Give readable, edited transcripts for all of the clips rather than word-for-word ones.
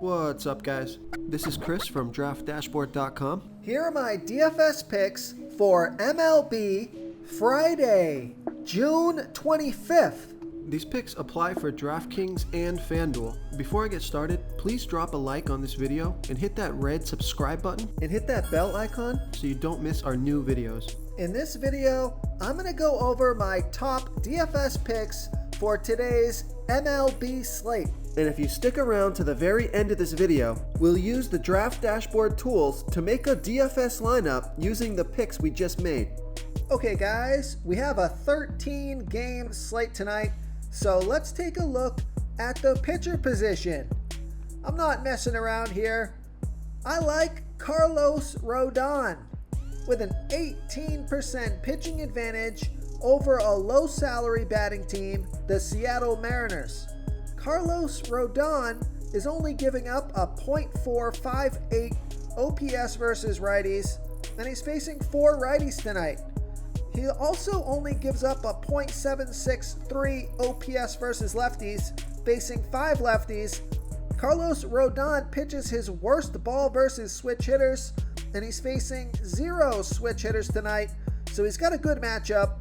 What's up, guys? This is Chris from DraftDashboard.com. Here are my DFS picks for MLB Friday, June 25th. These picks apply for DraftKings and FanDuel. Before I get started, please drop a like on this video and hit that red subscribe button And hit that bell icon. so you don't miss our new videos. In this video, I'm going to go over my top DFS picks for today's MLB slate. And if you stick around to the very end of this video, we'll use the Draft Dashboard tools to make a DFS lineup using the picks we just made. Okay guys, we have a 13 game slate tonight, so let's take a look at the pitcher position. I'm not messing around here. I like Carlos Rodon with an 18% pitching advantage over a low salary batting team, the Seattle Mariners. Carlos Rodon is only giving up a .458 OPS versus righties, and he's facing 4 righties tonight. He also only gives up a .763 OPS versus lefties, facing 5 lefties. Carlos Rodon pitches his worst ball versus switch hitters, and he's facing 0 switch hitters tonight, so he's got a good matchup.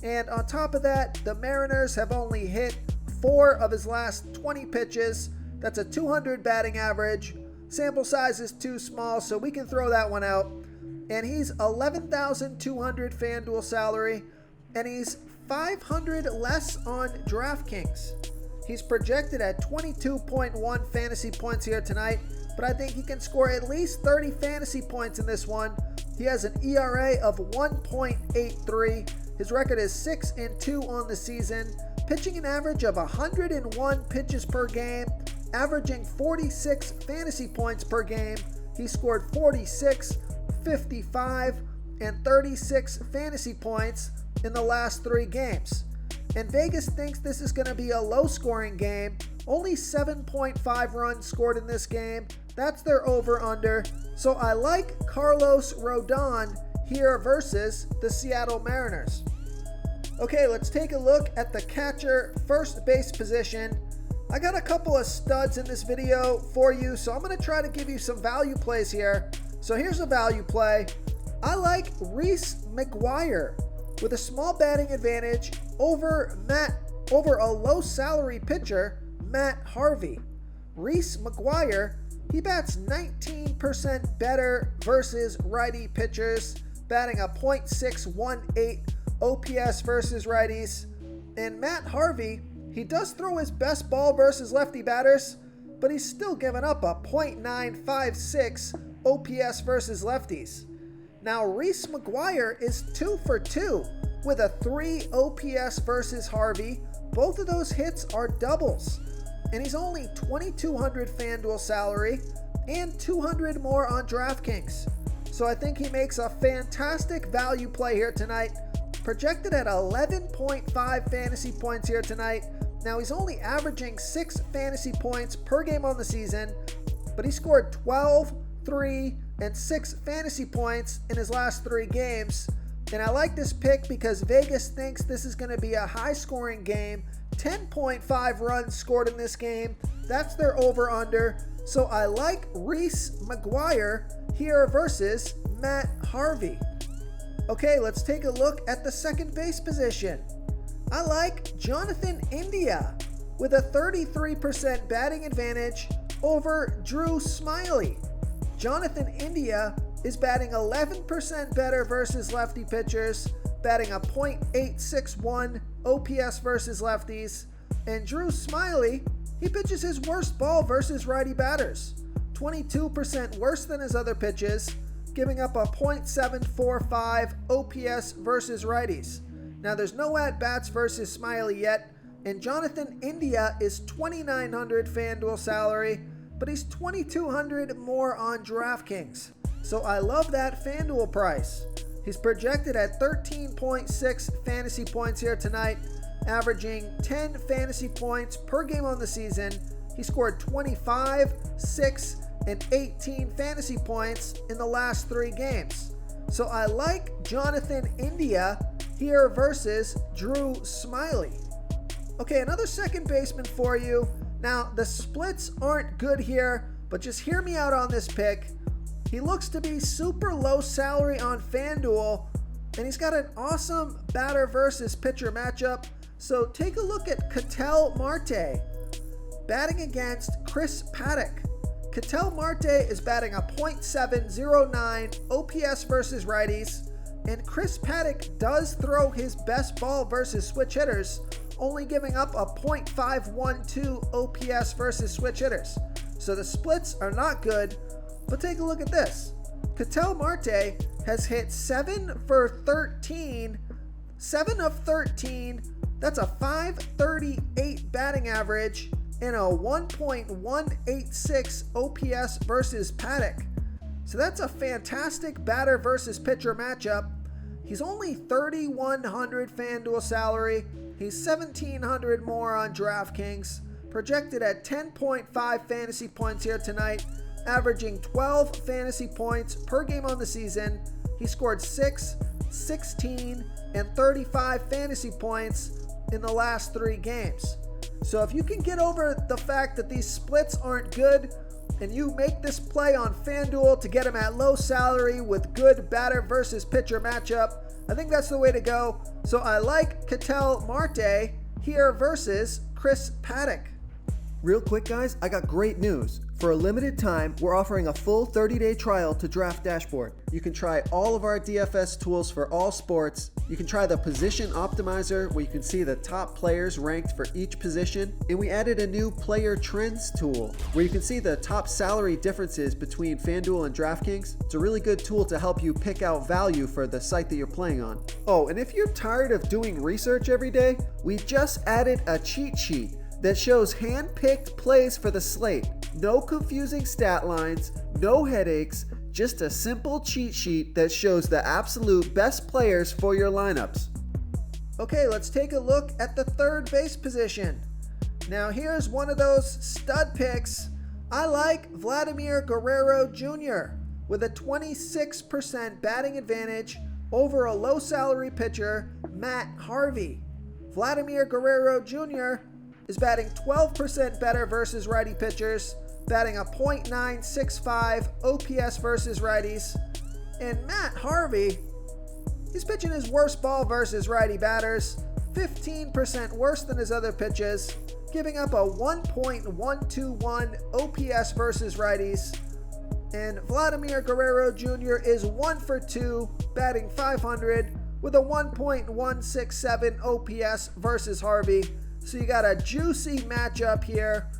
And on top of that, the Mariners have only hit 4 of his last 20 pitches. That's a 200 batting average. Sample size is too small, so we can throw that one out. And he's $11,200 FanDuel salary, and he's 500 less on DraftKings. He's projected at 22.1 fantasy points here tonight, but I think he can score at least 30 fantasy points in this one. He has an ERA of 1.83. His record is 6-2 on the season, pitching an average of 101 pitches per game, averaging 46 fantasy points per game. He scored 46, 55, and 36 fantasy points in the last 3 games. And Vegas thinks this is going to be a low-scoring game. Only 7.5 runs scored in this game. That's their over-under. So I like Carlos Rodon here versus the Seattle Mariners. Okay, let's take a look at the catcher first base position. I got a couple of studs in this video for you, so I'm going to try to give you some value plays here. So here's a value play. I like Reese McGuire with a small batting advantage over a low salary pitcher, Matt Harvey. Reese McGuire, he bats 19% better versus righty pitchers, batting a .618 OPS versus righties. And Matt Harvey, he does throw his best ball versus lefty batters, but he's still giving up a .956 OPS versus lefties. Now Reese McGuire is 2 for 2 with a 3 OPS versus Harvey. Both of those hits are doubles. And he's only $2,200 FanDuel salary and 200 more on DraftKings. So I think he makes a fantastic value play here tonight. Projected at 11.5 fantasy points here tonight. Now he's only averaging 6 fantasy points per game on the season, but he scored 12, 3, and 6 fantasy points in his last 3 games. And I like this pick because Vegas thinks this is going to be a high-scoring game. 10.5 runs scored in this game. That's their over-under. So I like Reese McGuire here versus Matt Harvey. Okay, let's take a look at the second base position. I like Jonathan India with a 33% batting advantage over Drew Smyly. Jonathan India is batting 11% better versus lefty pitchers, batting a .861 OPS versus lefties. And Drew Smyly, he pitches his worst ball versus righty batters, 22% worse than his other pitches, giving up a .745 OPS versus righties. Now there's no at-bats versus Smyly yet, and Jonathan India is $2,900 FanDuel salary, but he's $2,200 more on DraftKings. So I love that FanDuel price. He's projected at 13.6 fantasy points here tonight, averaging 10 fantasy points per game on the season. He scored 25, 6, and 18 fantasy points in the last 3 games. So I like Jonathan India here versus Drew Smyly. Okay, another second baseman for you. Now, the splits aren't good here, but just hear me out on this pick. He looks to be super low salary on FanDuel, and he's got an awesome batter versus pitcher matchup. So take a look at Ketel Marte batting against Chris Paddack. Ketel Marte is batting a .709 OPS versus righties, and Chris Paddack does throw his best ball versus switch hitters, only giving up a .512 OPS versus switch hitters. So the splits are not good, but take a look at this. Ketel Marte has hit 7 for 13, 7 of 13, that's a .538 batting average, and a 1.186 OPS versus Paddack. So that's a fantastic batter versus pitcher matchup. He's only $3,100 FanDuel salary. He's $1,700 more on DraftKings. Projected at 10.5 fantasy points here tonight, averaging 12 fantasy points per game on the season. He scored 6, 16, and 35 fantasy points in the last 3 games. So if you can get over the fact that these splits aren't good, and you make this play on FanDuel to get him at low salary with good batter versus pitcher matchup, I think that's the way to go. So I like Ketel Marte here versus Chris Paddack. Real quick, guys, I got great news. For a limited time, we're offering a full 30-day trial to DraftDashboard. You can try all of our DFS tools for all sports. You can try the Position Optimizer, where you can see the top players ranked for each position. And we added a new Player Trends tool, where you can see the top salary differences between FanDuel and DraftKings. It's a really good tool to help you pick out value for the site that you're playing on. Oh, and if you're tired of doing research every day, we just added a cheat sheet that shows hand-picked plays for the slate. No confusing stat lines, no headaches, just a simple cheat sheet that shows the absolute best players for your lineups. Okay, let's take a look at the third base position. Now here's one of those stud picks. I like Vladimir Guerrero Jr. with a 26% batting advantage over a low salary pitcher, Matt Harvey. Vladimir Guerrero Jr. is batting 12% better versus righty pitchers, batting a .965 OPS versus righties. And Matt Harvey, he's pitching his worst ball versus righty batters, 15% worse than his other pitches, giving up a 1.121 OPS versus righties. And Vladimir Guerrero Jr. is 1 for 2, batting .500 with a 1.167 OPS versus Harvey. So you got a juicy matchup here,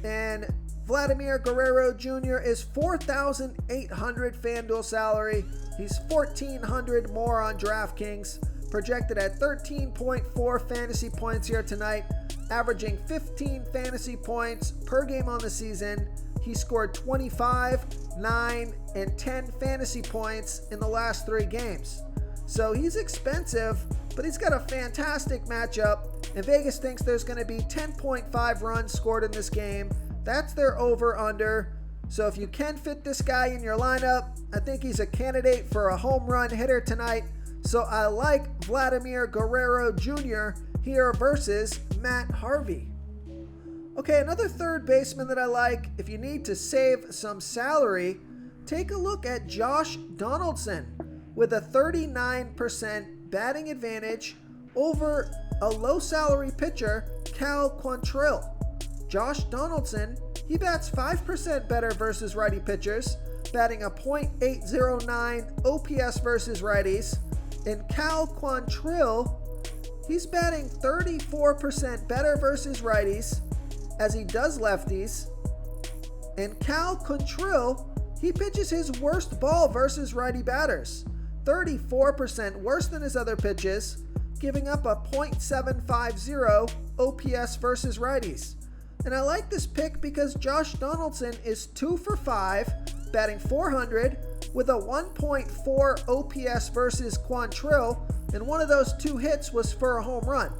and Vladimir Guerrero Jr. is $4,800 FanDuel salary. He's $1,400 more on DraftKings, projected at 13.4 fantasy points here tonight, averaging 15 fantasy points per game on the season. He scored 25, 9, and 10 fantasy points in the last 3 games. So he's expensive, but he's got a fantastic matchup, and Vegas thinks there's going to be 10.5 runs scored in this game. That's their over-under. So if you can fit this guy in your lineup, I think he's a candidate for a home run hitter tonight. So I like Vladimir Guerrero Jr. here versus Matt Harvey. Okay, another third baseman that I like, if you need to save some salary, take a look at Josh Donaldson with a 39% batting advantage over a low salary pitcher, Cal Quantrill. Josh Donaldson, he bats 5% better versus righty pitchers, batting a .809 OPS versus righties. And Cal Quantrill, he's batting 34% better versus righties as he does lefties. And Cal Quantrill, he pitches his worst ball versus righty batters, 34% worse than his other pitches, giving up a .750 OPS versus righties. And I like this pick because Josh Donaldson is 2 for 5, batting .400 with a 1.4 OPS versus Quantrill, and one of those 2 hits was for a home run.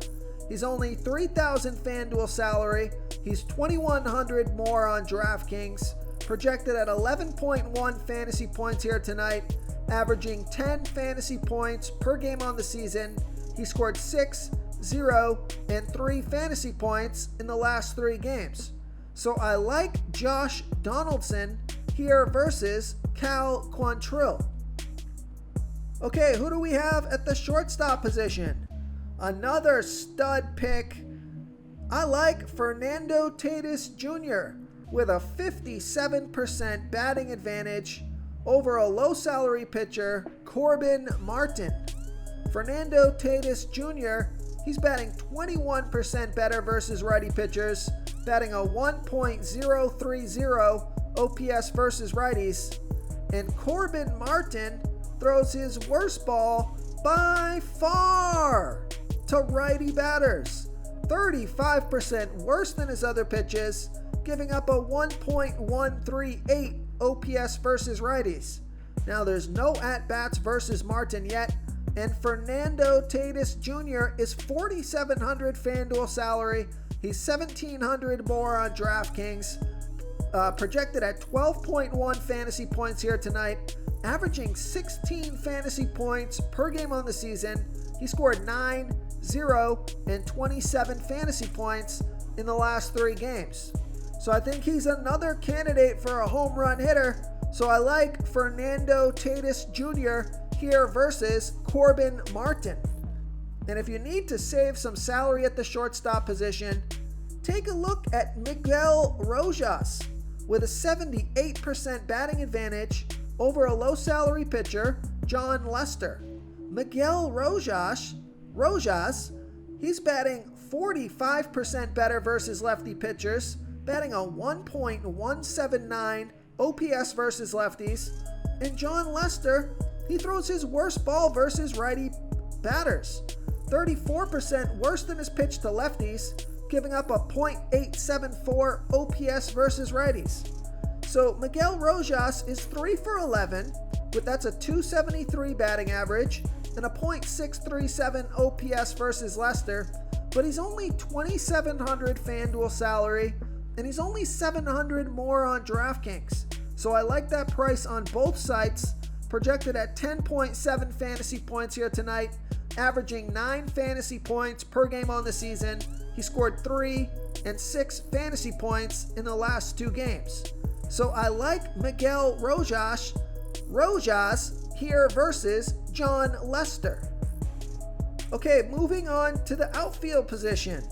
He's only $3,000 FanDuel salary. He's $2,100 more on DraftKings, projected at 11.1 fantasy points here tonight, averaging 10 fantasy points per game on the season. He scored 6, 0, and 3 fantasy points in the last 3 games. So I like Josh Donaldson here versus Cal Quantrill. Okay, who do we have at the shortstop position? Another stud pick. I like Fernando Tatis Jr. with a 57% batting advantage over a low salary pitcher, Corbin Martin. Fernando Tatis Jr., he's batting 21% better versus righty pitchers, batting a 1.030 OPS versus righties. And Corbin Martin throws his worst ball by far to righty batters. 35% worse than his other pitches, giving up a 1.138 OPS versus righties. Now there's no at-bats versus Martin yet, and Fernando Tatis Jr. is $4,700 FanDuel salary. He's $1,700 more on DraftKings, projected at 12.1 fantasy points here tonight, averaging 16 fantasy points per game on the season. He scored 9, 0, and 27 fantasy points in the last 3 games. So I think he's another candidate for a home run hitter. So I like Fernando Tatis Jr. here versus Corbin Martin. And if you need to save some salary at the shortstop position, take a look at Miguel Rojas with a 78% batting advantage over a low salary pitcher, John Lester. Miguel Rojas, he's batting 45% better versus lefty pitchers, batting a 1.179 OPS versus lefties. And John Lester, he throws his worst ball versus righty batters, 34% worse than his pitch to lefties, giving up a .874 OPS versus righties. So Miguel Rojas is 3 for 11, that's a 273 batting average and a .637 OPS versus Lester, but he's only $2,700 FanDuel salary, and he's only $700 more on DraftKings. So I like that price on both sites, projected at 10.7 fantasy points here tonight, averaging 9 fantasy points per game on the season. He scored 3 and 6 fantasy points in the last 2 games. So I like Miguel Rojas here versus John Lester. Okay, moving on to the outfield position.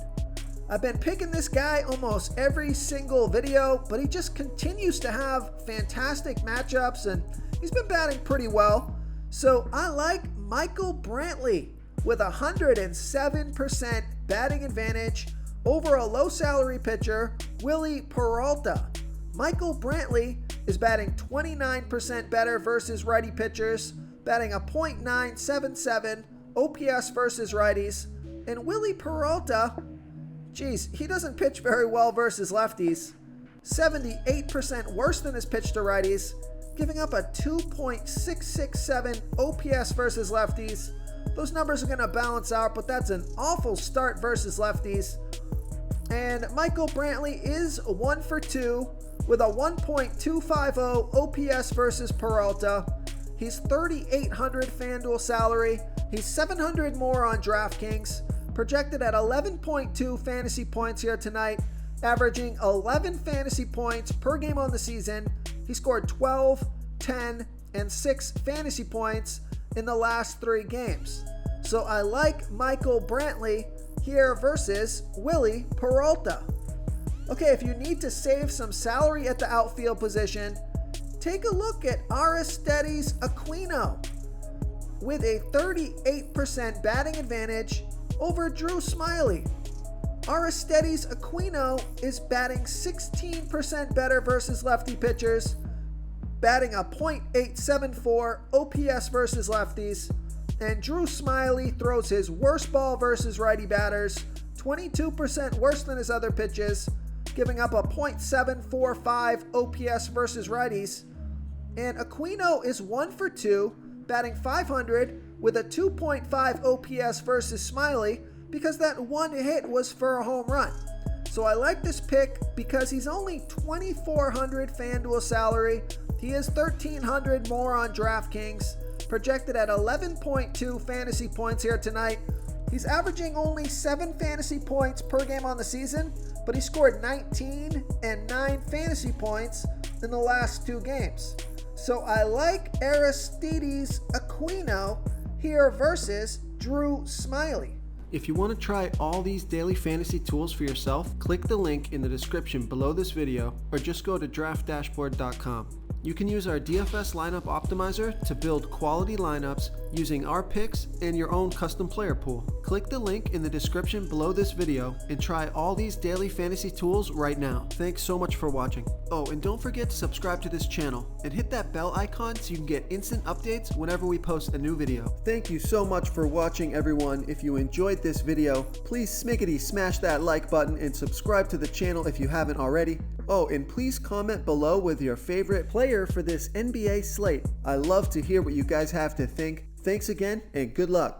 I've been picking this guy almost every single video, but he just continues to have fantastic matchups and he's been batting pretty well. So I like Michael Brantley with 107% batting advantage over a low salary pitcher, Willie Peralta. Michael Brantley is batting 29% better versus righty pitchers, batting a .977 OPS versus righties. And Willie Peralta, he doesn't pitch very well versus lefties. 78% worse than his pitch to righties, giving up a 2.667 OPS versus lefties. Those numbers are going to balance out, but that's an awful start versus lefties. And Michael Brantley is 1 for 2 with a 1.250 OPS versus Peralta. He's $3,800 FanDuel salary. He's $700 more on DraftKings, projected at 11.2 fantasy points here tonight, averaging 11 fantasy points per game on the season. He scored 12, 10, and 6 fantasy points in the last 3 games. So I like Michael Brantley here versus Willie Peralta. Okay, if you need to save some salary at the outfield position, take a look at Aristides Aquino with a 38% batting advantage over Drew Smyly. Aristides Aquino is batting 16% better versus lefty pitchers, batting a .874 OPS versus lefties, and Drew Smyly throws his worst ball versus righty batters, 22% worse than his other pitches, giving up a .745 OPS versus righties. And Aquino is 1 for 2, batting .500 with a 2.5 OPS versus Smyly because that one hit was for a home run. So I like this pick because he's only $2,400 FanDuel salary. He is $1,300 more on DraftKings, projected at 11.2 fantasy points here tonight. He's averaging only 7 fantasy points per game on the season, but he scored 19 and 9 fantasy points in the last 2 games. So I like Aristides Aquino here versus Drew Smyly. If you want to try all these daily fantasy tools for yourself, click the link in the description below this video or just go to DraftDashboard.com. You can use our DFS lineup optimizer to build quality lineups using our picks and your own custom player pool. Click the link in the description below this video and try all these daily fantasy tools right now. Thanks so much for watching. Oh, and don't forget to subscribe to this channel and hit that bell icon so you can get instant updates whenever we post a new video. Thank you so much for watching, everyone. If you enjoyed this video, please smickety smash that like button and subscribe to the channel if you haven't already. Oh, and please comment below with your favorite player for this NBA slate. I love to hear what you guys have to think. Thanks again, and good luck.